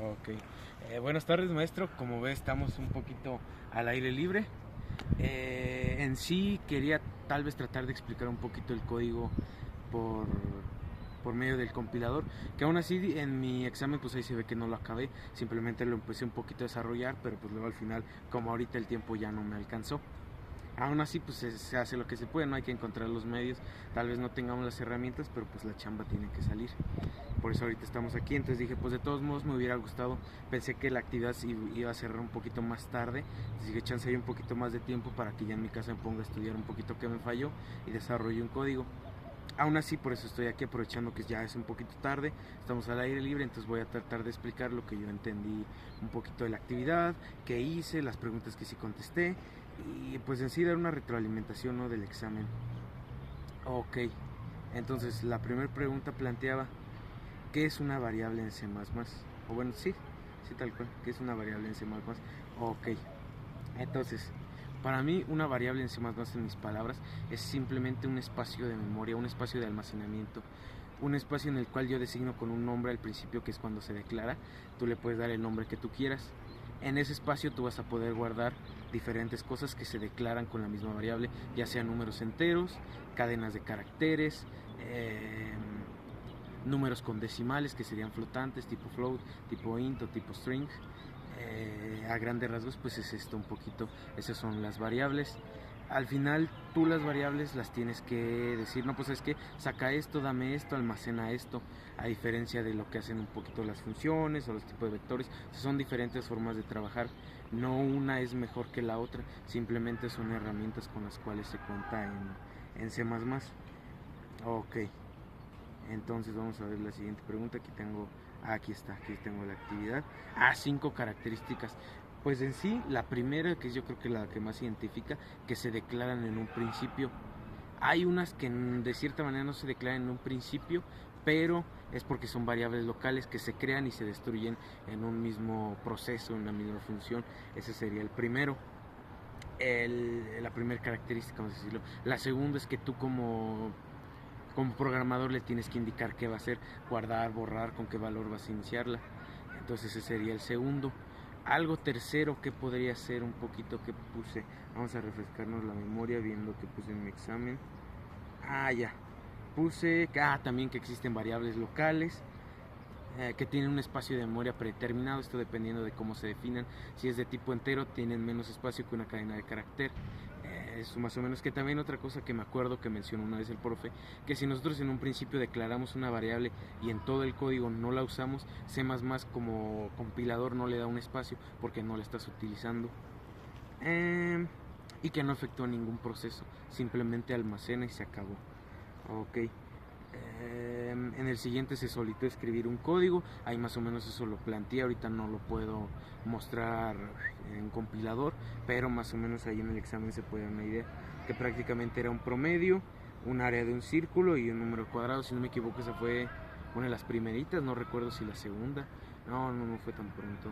Ok. Buenas tardes, maestro. Como ve, estamos un poquito al aire libre. En sí, quería tal vez tratar de explicar un poquito el código por, por medio del compilador, que aún así en mi examen pues ahí se ve que no lo acabé, simplemente lo empecé un poquito a desarrollar, pero pues luego al final, como ahorita el tiempo ya no me alcanzó. Aún así, pues se hace lo que se puede, no hay que encontrar los medios, tal vez no tengamos las herramientas, pero pues la chamba tiene que salir. Por eso ahorita estamos aquí, entonces dije, pues de todos modos me hubiera gustado, pensé que la actividad iba a cerrar un poquito más tarde, entonces dije, chance hay un poquito más de tiempo para que ya en mi casa me ponga a estudiar un poquito que me falló y desarrolle un código. Aún así, por eso estoy aquí aprovechando que ya es un poquito tarde, estamos al aire libre, entonces voy a tratar de explicar lo que yo entendí un poquito de la actividad, qué hice, las preguntas que sí contesté y pues en sí dar una retroalimentación, ¿no?, del examen. Ok, entonces la primera pregunta planteaba, ¿qué es una variable en C++? O bueno, sí, sí tal cual, ¿qué es una variable en C++? Ok, entonces, para mí una variable en C++, en mis palabras, es simplemente un espacio de memoria, un espacio de almacenamiento, un espacio en el cual yo designo con un nombre al principio, que es cuando se declara. Tú le puedes dar el nombre que tú quieras. En ese espacio tú vas a poder guardar diferentes cosas que se declaran con la misma variable, ya sean números enteros, cadenas de caracteres, números con decimales que serían flotantes, tipo float, tipo int o tipo string. A grandes rasgos pues es esto un poquito, esas son las variables. Al final tú las variables las tienes que decir, no, pues es que saca esto, dame esto, almacena esto, a diferencia de lo que hacen un poquito las funciones o los tipos de vectores. O sea, son diferentes formas de trabajar, no una es mejor que la otra, simplemente son herramientas con las cuales se cuenta en C++. Ok, entonces vamos a ver la siguiente pregunta. Aquí está, aquí tengo la actividad. 5 características. Pues en sí, la primera, que es yo creo que la que más identifica, que se declaran en un principio. Hay unas que de cierta manera no se declaran en un principio, pero es porque son variables locales que se crean y se destruyen en un mismo proceso, en una misma función. Ese sería el primero. La primera característica, vamos a decirlo. La segunda es que tú como programador le tienes que indicar qué va a hacer, guardar, borrar, con qué valor vas a iniciarla. Entonces ese sería el segundo. Algo tercero que podría ser un poquito que puse. Vamos a refrescarnos la memoria viendo que puse en mi examen. Ya. Puse también que existen variables locales, que tienen un espacio de memoria predeterminado, esto dependiendo de cómo se definan. Si es de tipo entero, tienen menos espacio que una cadena de carácter. Eso más o menos. Que también otra cosa que me acuerdo que mencionó una vez el profe, que si nosotros en un principio declaramos una variable y en todo el código no la usamos, C++ como compilador no le da un espacio porque no la estás utilizando. Y que no efectúa ningún proceso, simplemente almacena y se acabó. Ok. En el siguiente se solicitó escribir un código, ahí más o menos eso lo planteé, ahorita no lo puedo mostrar en compilador, pero más o menos ahí en el examen se puede dar una idea, que prácticamente era un promedio, un área de un círculo y un número cuadrado. Si no me equivoco, esa fue una de las primeritas, no recuerdo si la segunda, no fue tan pronto.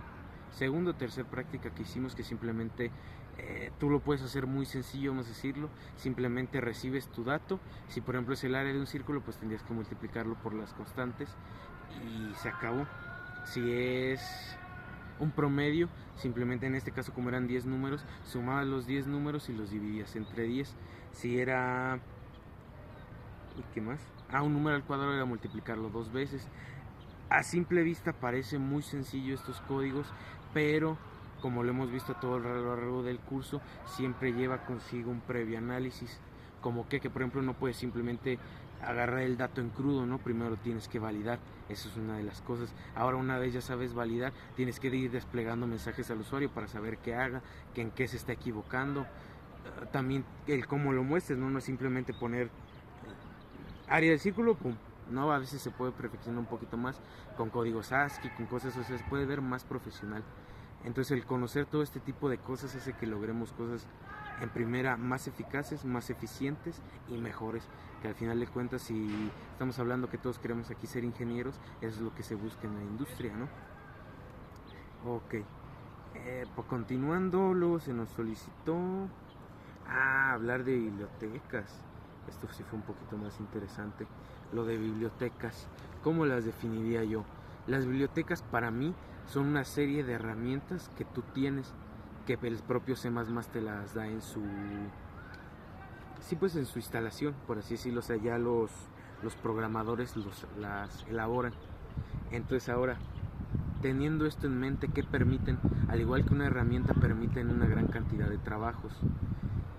Segunda o tercera práctica que hicimos, que simplemente tú lo puedes hacer muy sencillo, vamos a decirlo, simplemente recibes tu dato. Si por ejemplo es el área de un círculo, pues tendrías que multiplicarlo por las constantes y se acabó. Si es un promedio, simplemente en este caso, como eran 10 números, sumabas los 10 números y los dividías entre 10. Si era... ¿Y qué más? Un número al cuadrado era multiplicarlo dos veces. A simple vista parece muy sencillo estos códigos, pero como lo hemos visto todo a lo largo del curso, siempre lleva consigo un previo análisis. Como que por ejemplo no puedes simplemente agarrar el dato en crudo, ¿no? Primero tienes que validar, eso es una de las cosas. Ahora, una vez ya sabes validar, tienes que ir desplegando mensajes al usuario para saber qué haga, que en qué se está equivocando. También el cómo lo muestres, ¿no? No es simplemente poner área del círculo, pum. No, a veces se puede perfeccionar un poquito más con códigos ASCII, con cosas, o sea, se puede ver más profesional. Entonces el conocer todo este tipo de cosas hace que logremos cosas en primera más eficaces, más eficientes y mejores. Que al final de cuentas, si estamos hablando que todos queremos aquí ser ingenieros, eso es lo que se busca en la industria, ¿no? Ok. Pues continuando, luego se nos solicitó hablar de bibliotecas. Esto sí fue un poquito más interesante. Lo de bibliotecas, ¿cómo las definiría yo? Las bibliotecas para mí son una serie de herramientas que tú tienes, que el propio C++ te las da en su, sí, pues en su instalación, por así decirlo. O sea, ya los programadores las elaboran. Entonces ahora, teniendo esto en mente, ¿qué permiten? Al igual que una herramienta, permiten una gran cantidad de trabajos.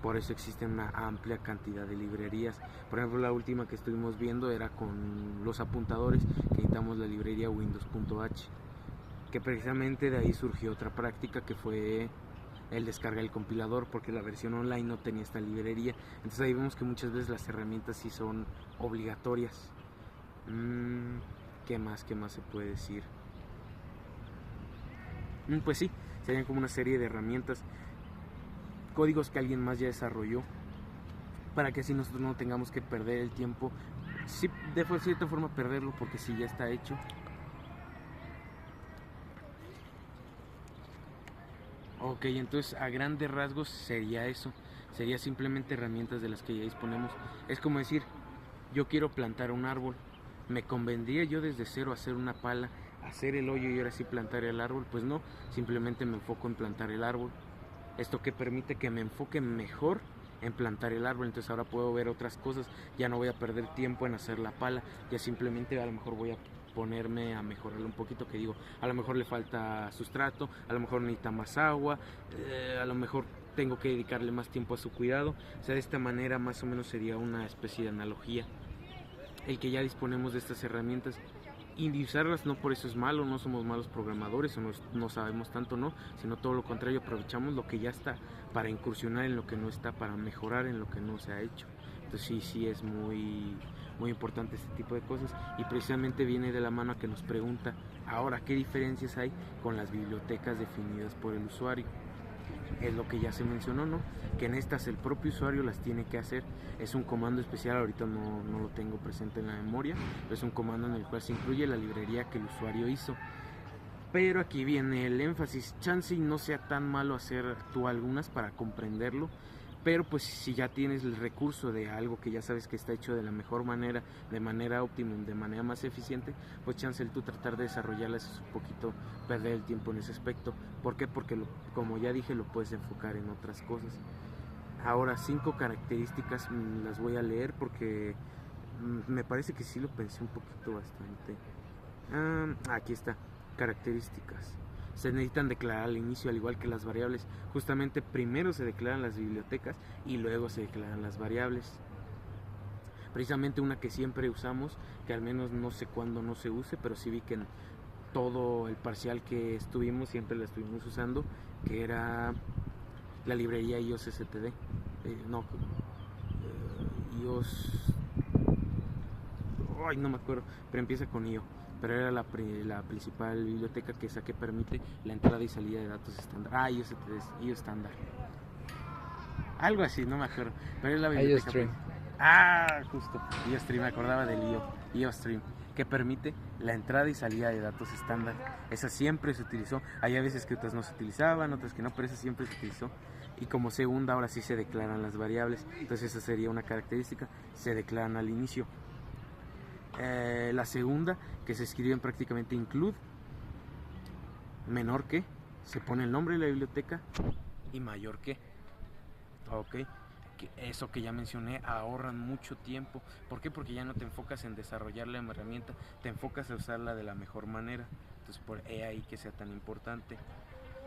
Por eso existe una amplia cantidad de librerías. Por ejemplo, la última que estuvimos viendo era con los apuntadores, que necesitamos la librería Windows.h, que precisamente de ahí surgió otra práctica, que fue el descargar el compilador, porque la versión online no tenía esta librería. Entonces ahí vemos que muchas veces las herramientas sí son obligatorias. ¿Qué más se puede decir? Pues sí, serían como una serie de herramientas, códigos que alguien más ya desarrolló, para que así nosotros no tengamos que perder el tiempo. Sí, de cierta forma perderlo, porque si ya está hecho. Ok, entonces a grandes rasgos sería eso. Sería simplemente herramientas de las que ya disponemos. Es como decir, yo quiero plantar un árbol. ¿Me convendría yo desde cero hacer una pala, hacer el hoyo y ahora sí plantar el árbol? Pues no, simplemente me enfoco en plantar el árbol. Esto que permite que me enfoque mejor en plantar el árbol. Entonces ahora puedo ver otras cosas. Ya no voy a perder tiempo en hacer la pala. Ya simplemente a lo mejor voy a ponerme a mejorarlo un poquito, que digo, a lo mejor le falta sustrato, a lo mejor necesita más agua, a lo mejor tengo que dedicarle más tiempo a su cuidado. O sea, de esta manera más o menos sería una especie de analogía el que ya disponemos de estas herramientas. Y usarlas no por eso es malo, no somos malos programadores o no sabemos tanto, no, sino todo lo contrario, aprovechamos lo que ya está para incursionar en lo que no está, para mejorar en lo que no se ha hecho. Entonces sí es muy importante este tipo de cosas, y precisamente viene de la mano a que nos pregunta ahora qué diferencias hay con las bibliotecas definidas por el usuario. Es lo que ya se mencionó, ¿no? Que en estas el propio usuario las tiene que hacer. Es un comando especial, ahorita no lo tengo presente en la memoria, pero es un comando en el cual se incluye la librería que el usuario hizo. Pero aquí viene el énfasis, chance y no sea tan malo hacer tú algunas para comprenderlo, pero pues si ya tienes el recurso de algo que ya sabes que está hecho de la mejor manera, de manera óptima, de manera más eficiente, pues chance el tú tratar de desarrollarlas es un poquito perder el tiempo en ese aspecto. ¿Por qué? Porque como ya dije, lo puedes enfocar en otras cosas. Ahora, 5 características las voy a leer porque me parece que sí lo pensé un poquito bastante. Aquí está, características. Se necesitan declarar al inicio, al igual que las variables. Justamente primero se declaran las bibliotecas y luego se declaran las variables. Precisamente una que siempre usamos, que al menos no sé cuándo no se use, pero sí vi que en todo el parcial que estuvimos siempre la estuvimos usando, que era la librería iOS.std. iOS... Ay, no me acuerdo, pero empieza con IO. Pero era la principal biblioteca que permite la entrada y salida de datos estándar. iOS estándar. Algo así, no me acuerdo. Pero es la biblioteca. Justo. IOStream, me acordaba del IOStream, que permite la entrada y salida de datos estándar. Esa siempre se utilizó. Hay a veces que otras no se utilizaban, otras que no, pero esa siempre se utilizó. Y como segunda, ahora sí se declaran las variables. Entonces esa sería una característica. Se declaran al inicio. La segunda, que se escribe en prácticamente include, menor que, se pone el nombre de la biblioteca, y mayor que. Ok, eso que ya mencioné, ahorran mucho tiempo. ¿Por qué? Porque ya no te enfocas en desarrollar la herramienta, te enfocas a usarla de la mejor manera. Entonces por ahí que sea tan importante.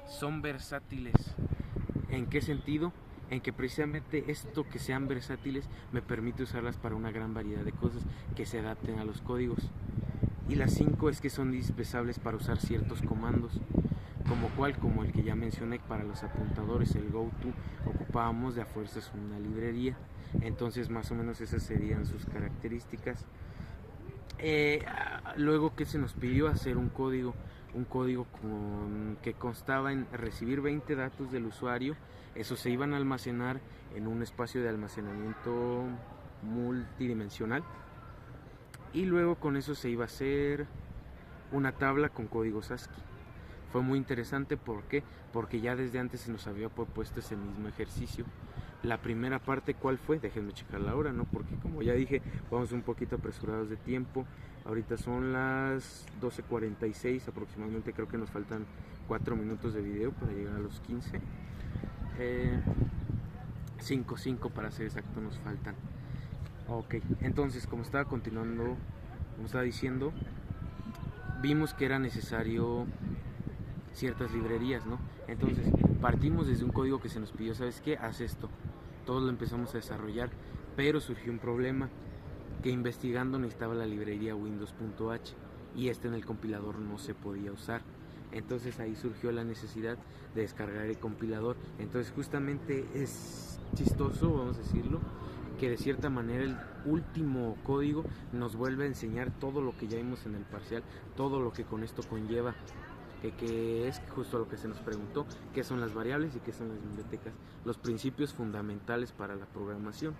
Son versátiles. ¿En qué sentido? En que precisamente esto, que sean versátiles, me permite usarlas para una gran variedad de cosas que se adapten a los códigos. Y las 5 es que son indispensables para usar ciertos comandos, como el que ya mencioné para los apuntadores, el goto, ocupábamos de a fuerzas una librería. Entonces más o menos esas serían sus características. Luego, que se nos pidió hacer un código que constaba en recibir 20 datos del usuario. Esos se iban a almacenar en un espacio de almacenamiento multidimensional, y luego con eso se iba a hacer una tabla con códigos ASCII. Fue muy interesante, ¿por qué? Porque ya desde antes se nos había propuesto ese mismo ejercicio, La primera parte, ¿cuál fue? Déjenme checar la hora, ¿no? Porque como ya dije, vamos un poquito apresurados de tiempo. Ahorita son las 12:46 aproximadamente, creo que nos faltan 4 minutos de video para llegar a los 15. 5 para ser exacto nos faltan. Ok, entonces como estaba continuando, como estaba diciendo, vimos que era necesario ciertas librerías, ¿no? Entonces partimos desde un código que se nos pidió, ¿sabes qué? Haz esto. Todos lo empezamos a desarrollar, pero surgió un problema, que investigando necesitaba la librería Windows.h y en el compilador no se podía usar. Entonces ahí surgió la necesidad de descargar el compilador. Entonces justamente es chistoso, vamos a decirlo, que de cierta manera el último código nos vuelve a enseñar todo lo que ya vimos en el parcial, todo lo que con esto conlleva, que es justo lo que se nos preguntó, qué son las variables y qué son las bibliotecas, los principios fundamentales para la programación.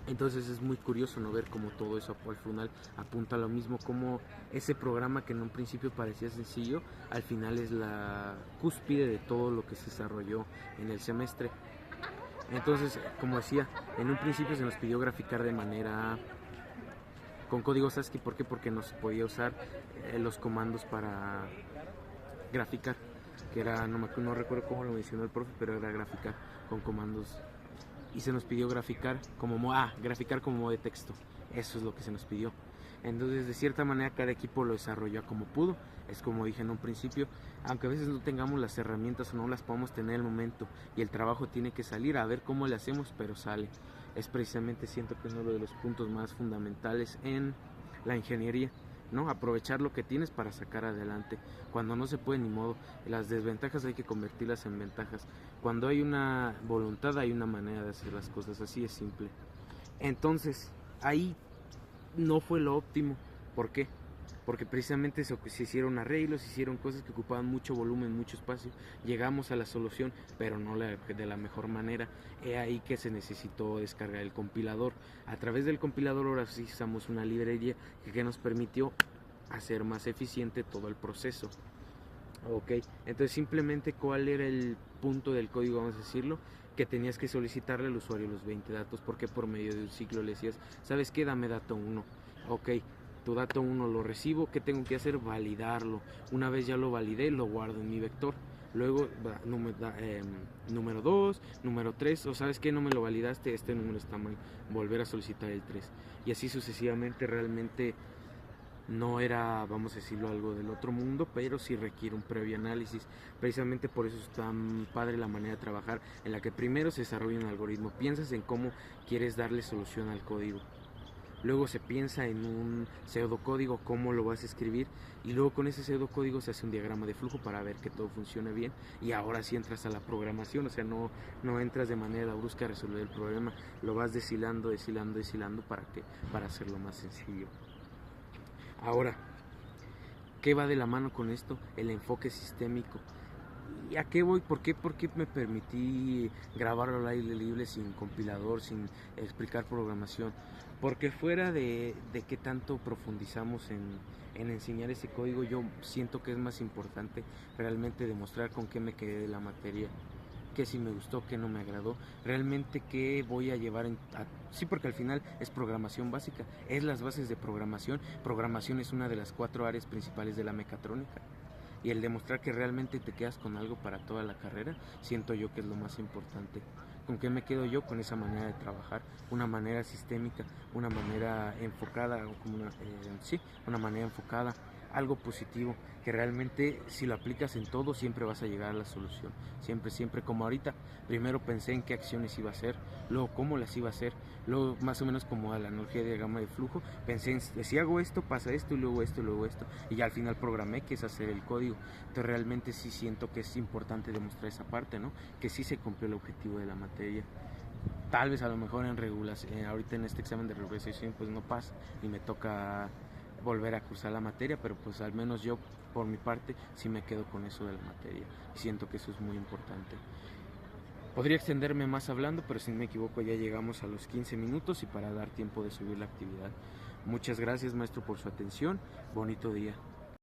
Entonces es muy curioso no ver cómo todo eso al final apunta a lo mismo, como ese programa que en un principio parecía sencillo, al final es la cúspide de todo lo que se desarrolló en el semestre. Entonces, como decía, en un principio se nos pidió graficar de manera con código ASCII. ¿Por qué? Porque nos podía usar los comandos para graficar, que era, no recuerdo cómo lo mencionó el profe, pero era graficar con comandos. Y se nos pidió graficar como modo de texto. Eso es lo que se nos pidió. Entonces, de cierta manera, cada equipo lo desarrolló como pudo. Es como dije en un principio, aunque a veces no tengamos las herramientas o no las podamos tener en el momento y el trabajo tiene que salir, a ver cómo le hacemos, pero sale. Es precisamente, siento que es uno de los puntos más fundamentales en la ingeniería, ¿no? Aprovechar lo que tienes para sacar adelante. Cuando no se puede, ni modo. Las desventajas hay que convertirlas en ventajas. Cuando hay una voluntad, hay una manera de hacer las cosas. Así es simple. Entonces, ahí no fue lo óptimo. ¿Por qué? Porque precisamente se hicieron arreglos, se hicieron cosas que ocupaban mucho volumen, mucho espacio. Llegamos a la solución, pero no de la mejor manera. He ahí que se necesitó descargar el compilador. A través del compilador ahora sí usamos una librería que nos permitió hacer más eficiente todo el proceso. Ok, entonces simplemente cuál era el punto del código, vamos a decirlo, que tenías que solicitarle al usuario los 20 datos, porque por medio de un ciclo le decías, ¿sabes qué? Dame dato 1. Ok, tu dato 1 lo recibo, ¿qué tengo que hacer? Validarlo. Una vez ya lo validé, lo guardo en mi vector. Luego, número 2, número 3, o ¿sabes qué? No me lo validaste, este número está mal, volver a solicitar el 3. Y así sucesivamente. Realmente no era, vamos a decirlo, algo del otro mundo, pero sí requiere un previo análisis. Precisamente por eso es tan padre la manera de trabajar, en la que primero se desarrolla un algoritmo, piensas en cómo quieres darle solución al código. Luego se piensa en un pseudocódigo, cómo lo vas a escribir, y luego con ese pseudocódigo se hace un diagrama de flujo para ver que todo funcione bien, y ahora sí entras a la programación. O sea, no entras de manera brusca a resolver el problema, lo vas deshilando para hacerlo más sencillo. Ahora, ¿qué va de la mano con esto? El enfoque sistémico. ¿Y a qué voy? ¿Por qué me permití grabarlo al aire libre sin compilador, sin explicar programación? Porque fuera de qué tanto profundizamos en enseñar ese código, yo siento que es más importante realmente demostrar con qué me quedé de la materia, qué sí me gustó, qué no me agradó, realmente qué voy a llevar sí, porque al final es programación básica, es las bases de programación. Programación es una de las 4 áreas principales de la mecatrónica, y el demostrar que realmente te quedas con algo para toda la carrera, siento yo que es lo más importante. ¿Con qué me quedo yo? Con esa manera de trabajar, una manera sistémica, una manera enfocada, una manera enfocada, algo positivo, que realmente si lo aplicas en todo siempre vas a llegar a la solución, siempre, como ahorita. Primero pensé en qué acciones iba a hacer, luego cómo las iba a hacer, luego más o menos como a la analogía de diagrama de flujo, pensé en si hago esto, pasa esto, y luego esto, y ya al final programé que es hacer el código. Entonces realmente sí siento que es importante demostrar esa parte, ¿no? Que sí se cumplió el objetivo de la materia. Tal vez a lo mejor en regulación, ahorita en este examen de regulación pues no pasa y me toca volver a cursar la materia, pero pues al menos yo por mi parte sí me quedo con eso de la materia y siento que eso es muy importante. Podría extenderme más hablando, pero si no me equivoco ya llegamos a los 15 minutos y para dar tiempo de subir la actividad. Muchas gracias, maestro, por su atención. Bonito día.